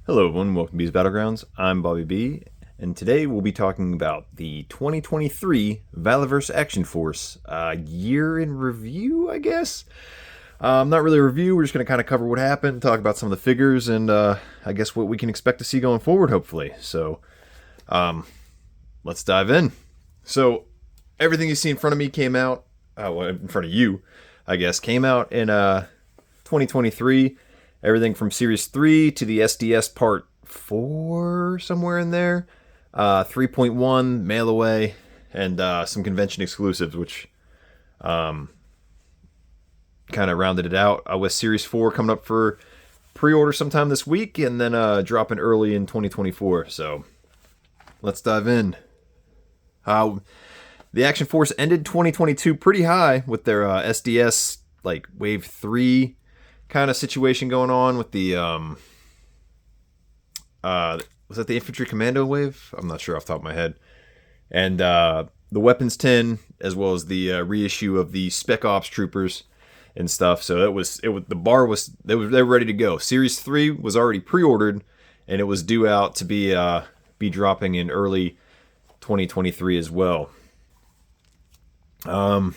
Hello everyone, welcome to B's Battlegrounds. I'm Bobby B, and today we'll be talking about the 2023 Valaverse Action Force year in review, I guess. Not really a review, we're just going to kind of cover what happened, talk about some of the figures, and I guess what we can expect to see going forward, hopefully. So, let's dive in. So, everything you see in front of me came out, in front of you, I guess, came out in 2023. Everything from Series 3 to the SDS Part 4, somewhere in there. 3.1, mail away, and some convention exclusives, which kind of rounded it out. With Series 4 coming up for pre-order sometime this week, and then dropping early in 2024. So, let's dive in. The Action Force ended 2022 pretty high with their SDS, like, Wave 3 kind of situation going on with the was that the infantry commando wave? I'm not sure off the top of my head. And the weapons tin, as well as the reissue of the Spec Ops troopers and stuff. So the bar was they were ready to go. Series 3 was already pre-ordered, and it was due out to be dropping in early 2023 as well. I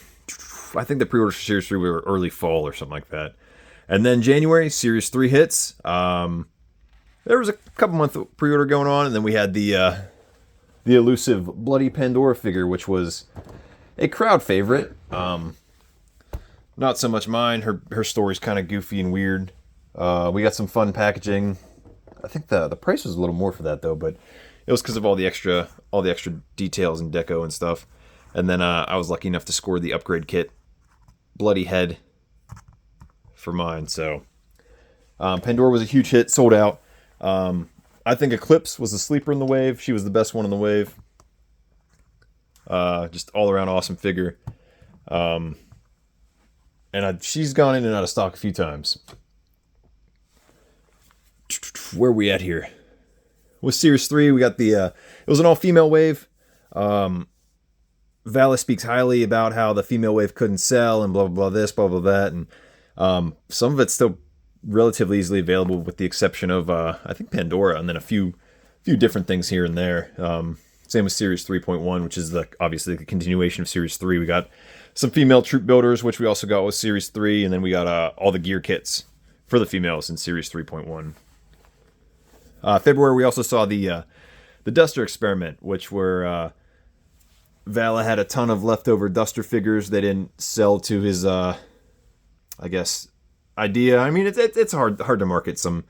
think the pre-orders for Series 3 were early fall or something like that. And then January, Series 3 hits. There was a couple month pre-order going on, and then we had the elusive Bloody Pandora figure, which was a crowd favorite. Not so much mine. Her story's kind of goofy and weird. We got some fun packaging. I think the price was a little more for that though, but it was because of all the extra details and deco and stuff. And then I was lucky enough to score the upgrade kit, Bloody Head, for mine. So Pandora was a huge hit, sold out. I think Eclipse was the sleeper in the wave. She was the best one in the wave. Just all around awesome figure. And she's gone in and out of stock a few times. Where are we at here? With Series 3, we got it was an all-female wave. Vala speaks highly about how the female wave couldn't sell and blah, blah, blah, this, blah, blah, that. And some of it's still relatively easily available, with the exception of I think Pandora, and then a few different things here and there. Same with Series 3.1, which is obviously the continuation of Series 3. We got some female troop builders, which we also got with Series 3, and then we got all the gear kits for the females in Series 3.1. February, we also saw the Duster experiment, which were Vala had a ton of leftover Duster figures. They didn't sell to his I guess idea. I mean, it's hard to market some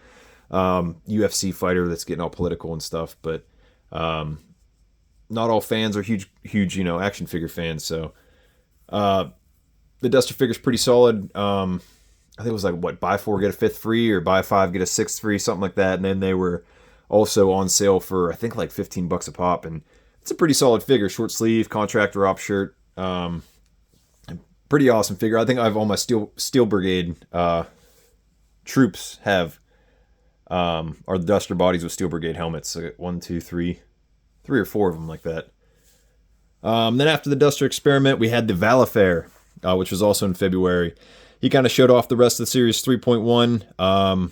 UFC fighter that's getting all political and stuff, but not all fans are huge action figure fans. So the Duster figure's pretty solid. I think it was like buy 4 get a 5th free, or buy 5 get a 6th free, something like that. And then they were also on sale for I think like $15 a pop, and it's a pretty solid figure. Short sleeve, contractor op shirt. Pretty awesome figure. I think I have all my Steel Brigade troops have are the Duster bodies with Steel Brigade helmets. So I got 1, 2, 3 or 4 of them like that. Then after the Duster experiment, we had the Valaverse, which was also in February. He kind of showed off the rest of the Series 3.1.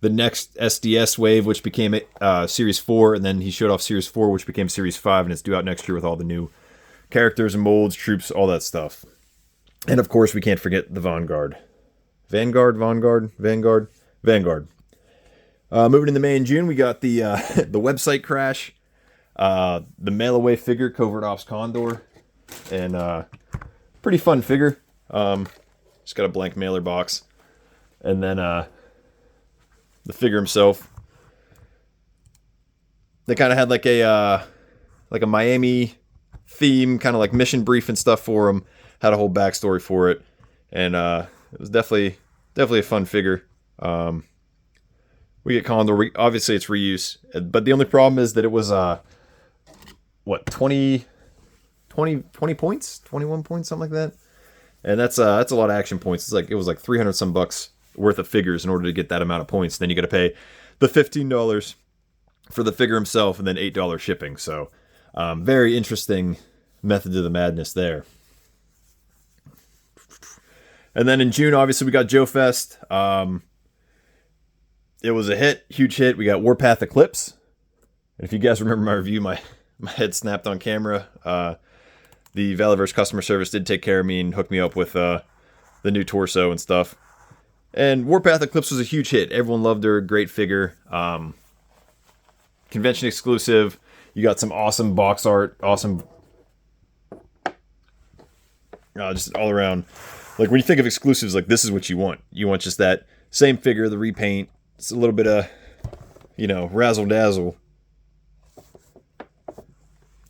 The next SDS wave, which became Series 4, and then he showed off Series 4, which became Series 5, and it's due out next year with all the new characters and molds, troops, all that stuff. And of course, we can't forget the Vanguard. Vanguard. Moving into May and June, we got the the website crash, the mail away figure, Covert Ops Condor, and pretty fun figure. Just got a blank mailer box, and then the figure himself. They kind of had like a Miami theme, kind of like mission brief and stuff for him. Had a whole backstory for it, and it was definitely a fun figure. We get Condor. Obviously, it's reuse, but the only problem is that it was 20 points, 21 points, something like that, and that's a lot of action points. It was like 300 some bucks worth of figures in order to get that amount of points. Then you got to pay the $15 for the figure himself, and then $8 shipping. So, very interesting method to the madness there. And then in June, obviously, we got Joe Fest. it was a hit, huge hit. We got Warpath Eclipse. And if you guys remember my review, my head snapped on camera. The Valaverse customer service did take care of me and hook me up with the new torso and stuff. And Warpath Eclipse was a huge hit. Everyone loved her. Great figure. Convention exclusive. You got some awesome box art. Awesome. Just all around. Like, when you think of exclusives, like, this is what you want. You want just that same figure, the repaint. It's a little bit of, razzle dazzle.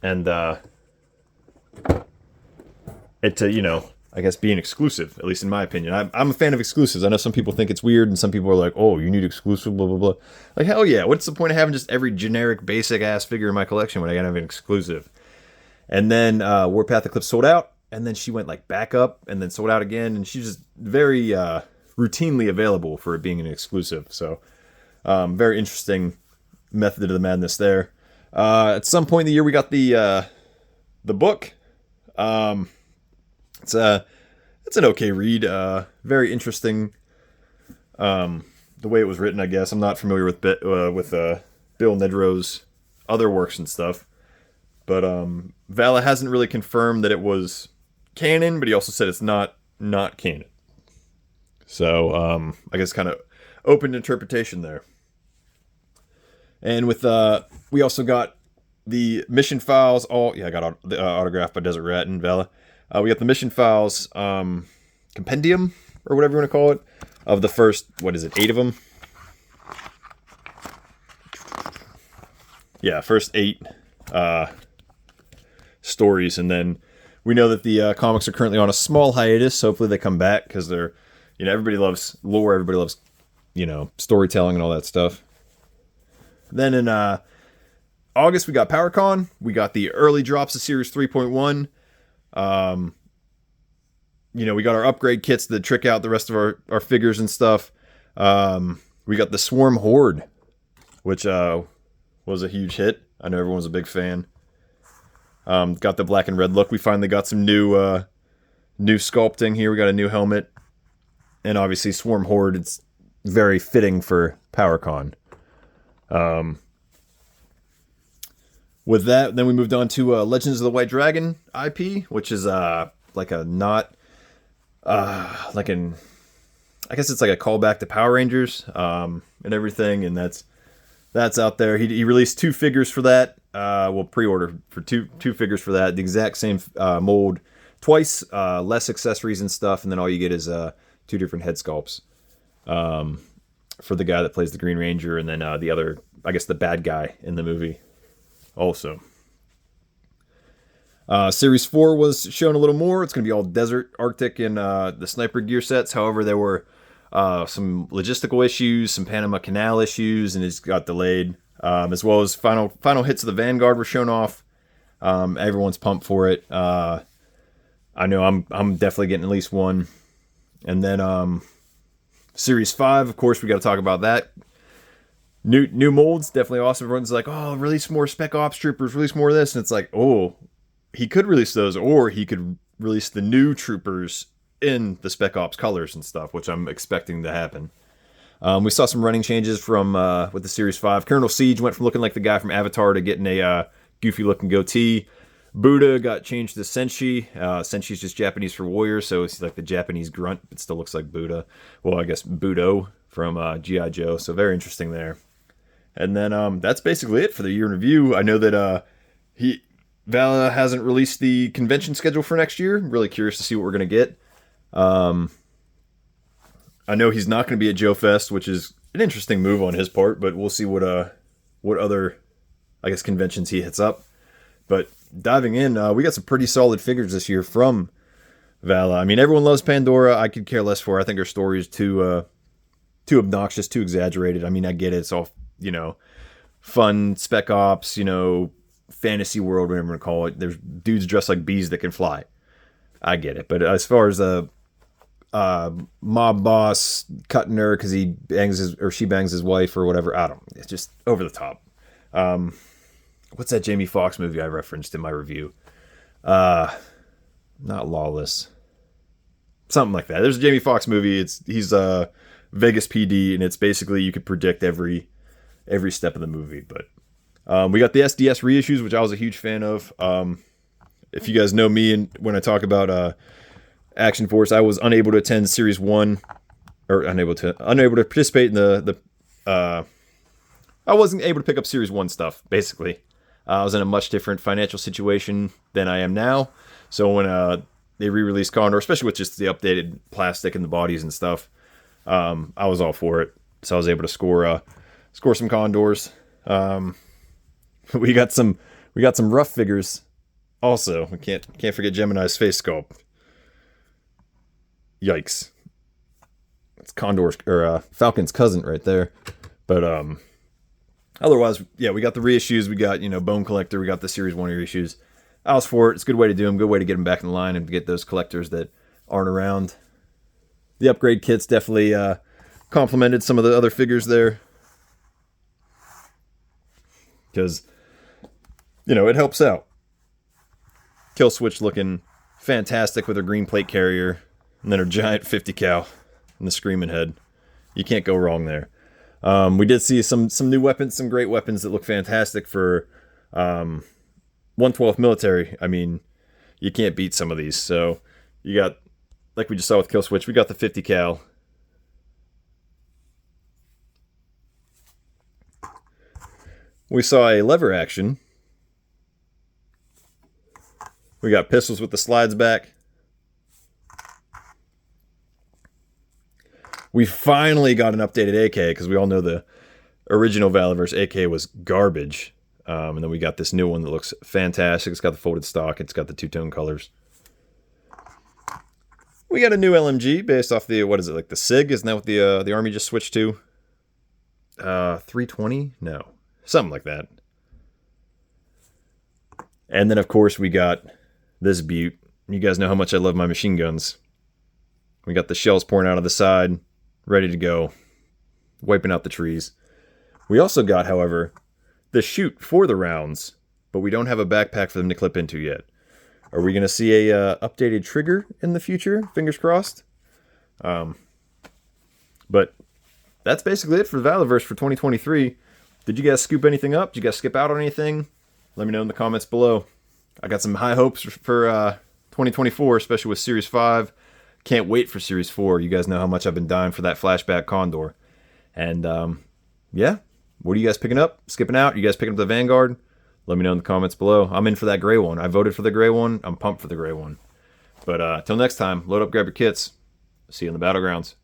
And I guess being exclusive, at least in my opinion. I'm a fan of exclusives. I know some people think it's weird, and some people are like, oh, you need exclusive, blah, blah, blah. Like, hell yeah. What's the point of having just every generic, basic-ass figure in my collection when I gotta have an exclusive? And then Warpath Eclipse sold out, and then she went, back up, and then sold out again, and she's just very routinely available for it being an exclusive. So, very interesting method of the madness there. At some point in the year, we got the book. It's an okay read. Very interesting. The way it was written, I guess. I'm not familiar with Bill Nedro's other works and stuff, but Vala hasn't really confirmed that it was canon, but he also said it's not canon. So I guess kind of open interpretation there. And with we also got the mission files. I got the autograph by Desert Rat and Vala. We got the mission files compendium, or whatever you want to call it, of the first, 8 of them? Yeah, first 8 stories, and then we know that the comics are currently on a small hiatus, so hopefully they come back, because they're, everybody loves lore, everybody loves, storytelling and all that stuff. Then in August, we got PowerCon. We got the early drops of Series 3.1. We got our upgrade kits that trick out the rest of our figures and stuff. We got the Swarm Horde, which was a huge hit. I know everyone was a big fan. Got the black and red look. We finally got some new sculpting here. We got a new helmet. And obviously Swarm Horde, it's very fitting for PowerCon. With that, then we moved on to Legends of the White Dragon IP, which is I guess it's like a callback to Power Rangers and everything, and that's out there. He released 2 figures for that. Pre-order for two figures for that. The exact same mold, twice, less accessories and stuff, and then all you get is 2 different head sculpts for the guy that plays the Green Ranger, and then the other, I guess, the bad guy in the movie. Also, Series 4 was shown a little more. It's going to be all desert, Arctic, and the sniper gear sets. However, there were some logistical issues, some Panama Canal issues, and it got delayed. As well as final hits of the Vanguard were shown off. Everyone's pumped for it. I know I'm definitely getting at least one. And then Series 5, of course, we got to talk about that. New molds, definitely awesome. Everyone's like, oh, release more Spec Ops troopers, release more of this. And it's like, oh, he could release those, or he could release the new troopers in the Spec Ops colors and stuff, which I'm expecting to happen. We saw some running changes from with the Series 5. Colonel Siege went from looking like the guy from Avatar to getting a goofy-looking goatee. Buddha got changed to Senshi. Senshi's just Japanese for warrior, so it's like the Japanese grunt, but still looks like Buddha. Well, I guess Budo from G.I. Joe, so very interesting there. And then that's basically it for the year in review. I know that Vala hasn't released the convention schedule for next year. I'm really curious to see what we're going to get. I know he's not going to be at Joe Fest, which is an interesting move on his part, but we'll see what other, I guess, conventions he hits up. But diving in, we got some pretty solid figures this year from Vala. I mean, everyone loves Pandora. I could care less for her. I think her story is too obnoxious, too exaggerated. I mean, I get it. It's all, fun Spec Ops, fantasy world, whatever you want to call it. There's dudes dressed like bees that can fly. I get it. But as far as the mob boss cutting her because he bangs she bangs his wife or whatever, it's just over the top. What's that Jamie Foxx movie I referenced in my review? Not Lawless. Something like that. There's a Jamie Foxx movie. He's Vegas PD, and it's basically you could predict every step of the movie. But we got the SDS reissues, which I was a huge fan of. If you guys know me, and when I talk about Action Force, I was unable to attend Series 1, or unable to participate in the I wasn't able to pick up Series 1 stuff, basically. I was in a much different financial situation than I am now. So when they re-released Condor, especially with just the updated plastic and the bodies and stuff, I was all for it. So I was able to score some Condors. We got some rough figures also. We can't forget Gemini's face sculpt. Yikes. It's Condor's or Falcon's cousin right there. But otherwise, yeah, we got the reissues. We got, Bone Collector. We got the Series 1 reissues. I was for it. It's a good way to do them. Good way to get them back in line and to get those collectors that aren't around. The upgrade kits definitely complemented some of the other figures there. Because, it helps out. Kill Switch looking fantastic with her green plate carrier. And then her giant 50 cal and the screaming head. You can't go wrong there. We did see some new weapons, some great weapons that look fantastic for 1/12 military. I mean, you can't beat some of these. So you got, like we just saw with Kill Switch, we got the 50 cal. We saw a lever action. We got pistols with the slides back. We finally got an updated AK, because we all know the original Valaverse AK was garbage. And then we got this new one that looks fantastic. It's got the folded stock. It's got the two-tone colors. We got a new LMG based off the, what is it, like the SIG? Isn't that what the Army just switched to? 320? No. Something like that. And then, of course, we got this beaut. You guys know how much I love my machine guns. We got the shells pouring out of the side, ready to go, wiping out the trees. We also got, however, the chute for the rounds, but we don't have a backpack for them to clip into yet. Are we going to see a updated trigger in the future? Fingers crossed. But that's basically it for Valaverse for 2023. Did you guys scoop anything up? Did you guys skip out on anything? Let me know in the comments below. I got some high hopes for 2024, especially with Series 5. Can't wait for Series 4. You guys know how much I've been dying for that flashback Condor. And, yeah. What are you guys picking up? Skipping out? You guys picking up the Vanguard? Let me know in the comments below. I'm in for that gray one. I voted for the gray one. I'm pumped for the gray one. But, till next time, load up, grab your kits. See you in the battlegrounds.